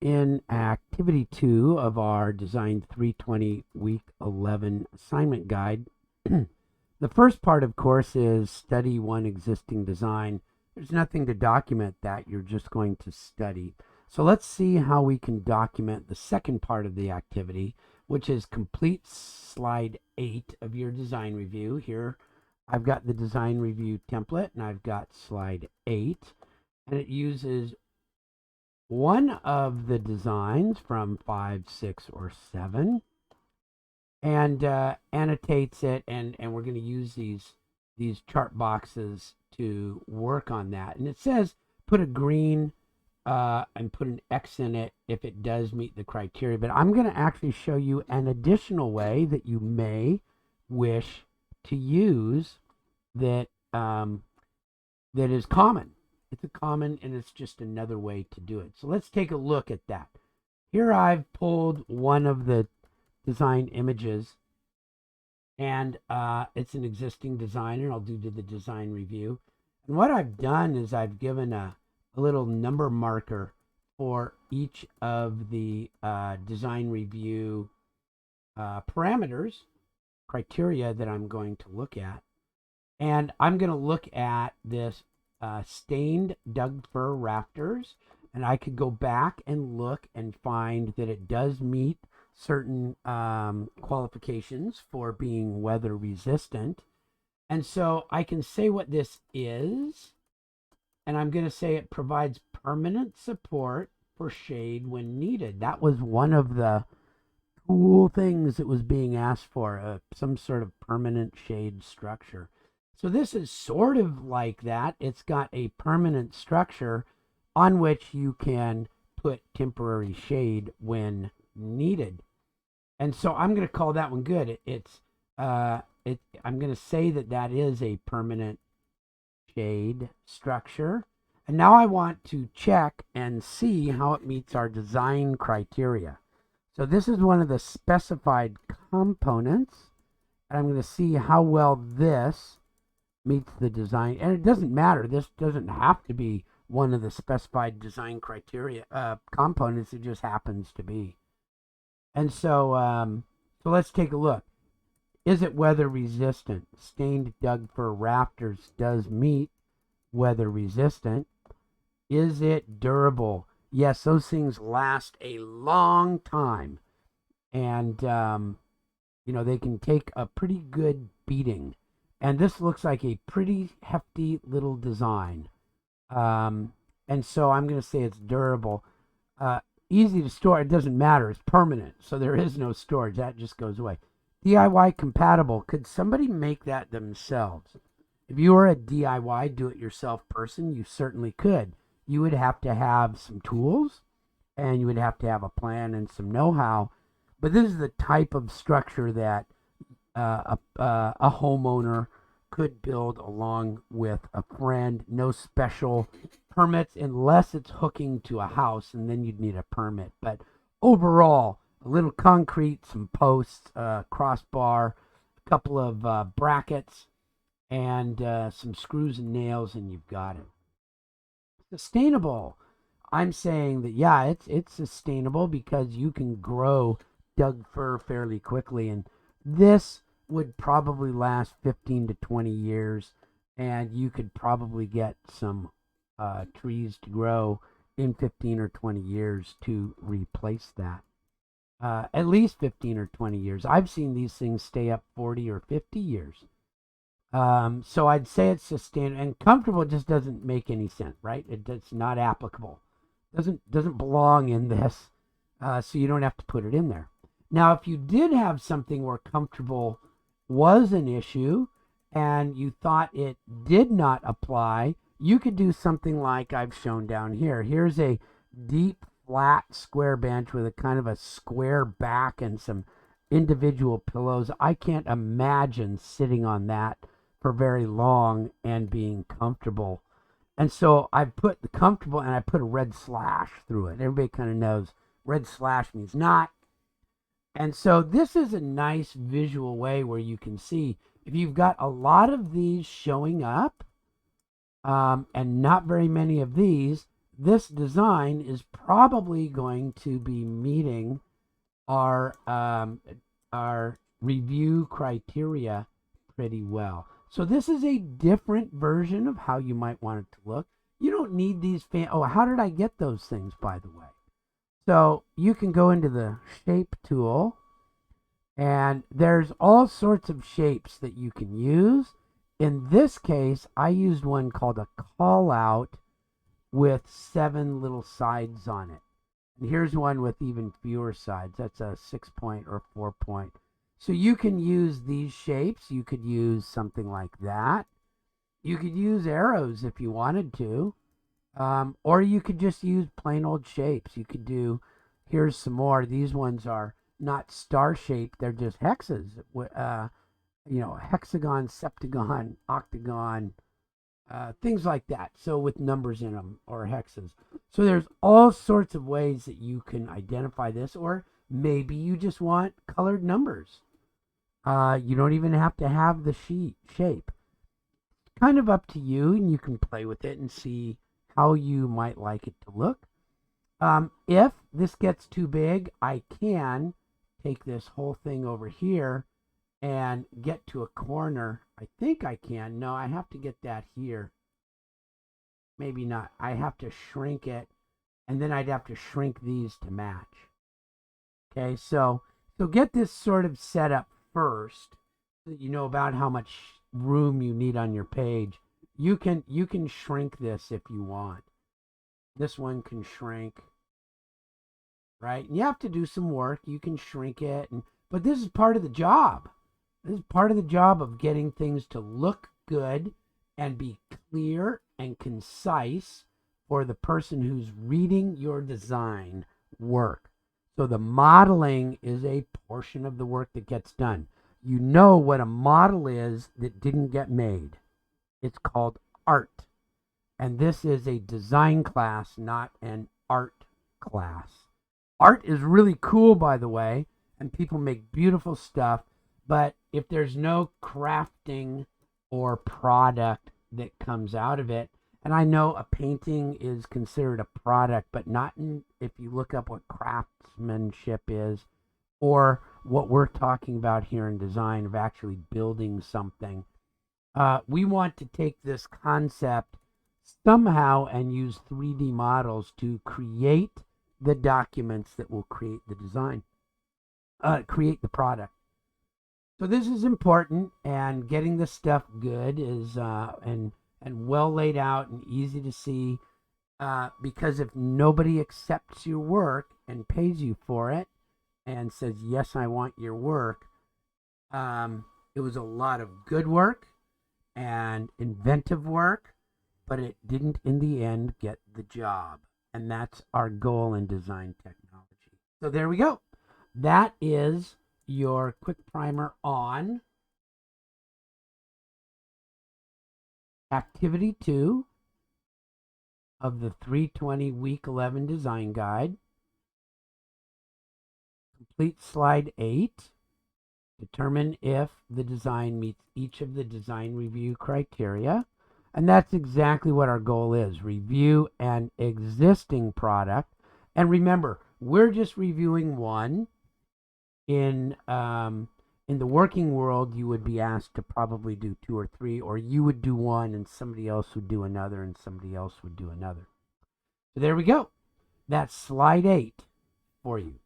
in activity 2 of our Design 320 week 11 assignment guide. The first part, of course, is study one existing design. There's nothing to document that, you're just going to study. So let's see how we can document the second part of the activity, which is complete slide 8 of your design review. Here I've got the design review template and I've got slide 8, and it uses one of the designs from 5, 6, or 7 and annotates it, and we're going to use these chart boxes to work on that. And it says put a green and put an X in it if it does meet the criteria. But I'm going to actually show you an additional way that you may wish to use that that is common. It's a common, and it's just another way to do it. So let's take a look at that. Here I've pulled one of the design images, and it's an existing design, and I'll do the design review. And what I've done is I've given a little number marker for each of the design review parameters, criteria that I'm going to look at. And I'm going to look at this stained Doug fir rafters, and I could go back and look and find that it does meet certain qualifications for being weather resistant. And so I can say what this is, and I'm going to say it provides permanent support for shade when needed. That was one of the cool things that was being asked for, some sort of permanent shade structure. So this is sort of like that. It's got a permanent structure on which you can put temporary shade when needed. And so I'm going to call that one good. I'm going to say that is a permanent shade structure. And now I want to check and see how it meets our design criteria. So this is one of the specified components, and I'm going to see how well this meets the design. And it doesn't matter. This doesn't have to be one of the specified design criteria components. It just happens to be. And so let's take a look. Is it weather resistant? Stained Doug fir rafters does meet weather resistant. Is it durable? Yes, those things last a long time, and they can take a pretty good beating. And this looks like a pretty hefty little design. And so I'm going to say it's durable. Easy to store. It doesn't matter. It's permanent. So there is no storage. That just goes away. DIY compatible. Could somebody make that themselves? If you are a DIY, do-it-yourself person, you certainly could. You would have to have some tools, and you would have to have a plan and some know-how. But this is the type of structure that a homeowner could build along with a friend. No special permits unless it's hooking to a house, and then you'd need a permit. But overall, a little concrete, some posts, crossbar, a couple of brackets, and some screws and nails, and you've got it. Sustainable. I'm saying that, yeah, it's sustainable because you can grow Doug fir fairly quickly, and this would probably last 15 to 20 years, and you could probably get some trees to grow in 15 or 20 years to replace that. At least 15 or 20 years. I've seen these things stay up 40 or 50 years. So I'd say it's sustainable, and comfortable just doesn't make any sense, right? It's not applicable. Doesn't belong in this, so you don't have to put it in there. Now, if you did have something where comfortable was an issue and you thought it did not apply, you could do something like I've shown down here. Here's a deep, flat, square bench with a kind of a square back and some individual pillows. I can't imagine sitting on that for very long and being comfortable. And so I put the comfortable, and I put a red slash through it. Everybody kind of knows red slash means not. And so this is a nice visual way where you can see if you've got a lot of these showing up and not very many of these, this design is probably going to be meeting our review criteria pretty well. So this is a different version of how you might want it to look. You don't need these oh, how did I get those things, by the way? So you can go into the shape tool, and there's all sorts of shapes that you can use. In this case, I used one called a call out with 7 little sides on it. And here's one with even fewer sides. That's a 6-point or 4-point. So you can use these shapes. You could use something like that. You could use arrows if you wanted to. Or you could just use plain old shapes. You could do, here's some more. These ones are not star shaped. They're just hexes. Hexagon, septagon, octagon, things like that. So with numbers in them or hexes. So there's all sorts of ways that you can identify this, or maybe you just want colored numbers. You don't even have to have the shape. Kind of up to you, and you can play with it and see how you might like it to look. If this gets too big, I can take this whole thing over here and get to a corner. I think I can. No, I have to get that here. Maybe not. I have to shrink it, and then I'd have to shrink these to match. Okay, so get this sort of set up first, so that you know about how much room you need on your page. You can shrink this if you want. This one can shrink, right? And you have to do some work. You can shrink it, but this is part of the job. This is part of the job of getting things to look good and be clear and concise for the person who's reading your design work. So the modeling is a portion of the work that gets done. You know what a model is that didn't get made. It's called art. And this is a design class, not an art class. Art is really cool, by the way, and people make beautiful stuff. But if there's no crafting or product that comes out of it, and I know a painting is considered a product, but not if you look up what craftsmanship is, or what we're talking about here in design of actually building something. We want to take this concept somehow and use 3D models to create the documents that will create the design, create the product. So this is important, and getting the stuff good is and well laid out and easy to see, because if nobody accepts your work and pays you for it and says, yes, I want your work, it was a lot of good work and inventive work, but it didn't in the end get the job. And that's our goal in design technology. So there we go. That is your quick primer on Activity 2 of the 320 Week 11 Design Guide. Complete Slide 8. Determine if the design meets each of the design review criteria. And that's exactly what our goal is. Review an existing product. And remember, we're just reviewing one. In the working world, you would be asked to probably do 2 or 3, or you would do one and somebody else would do another and somebody else would do another. So there we go. That's slide 8 for you.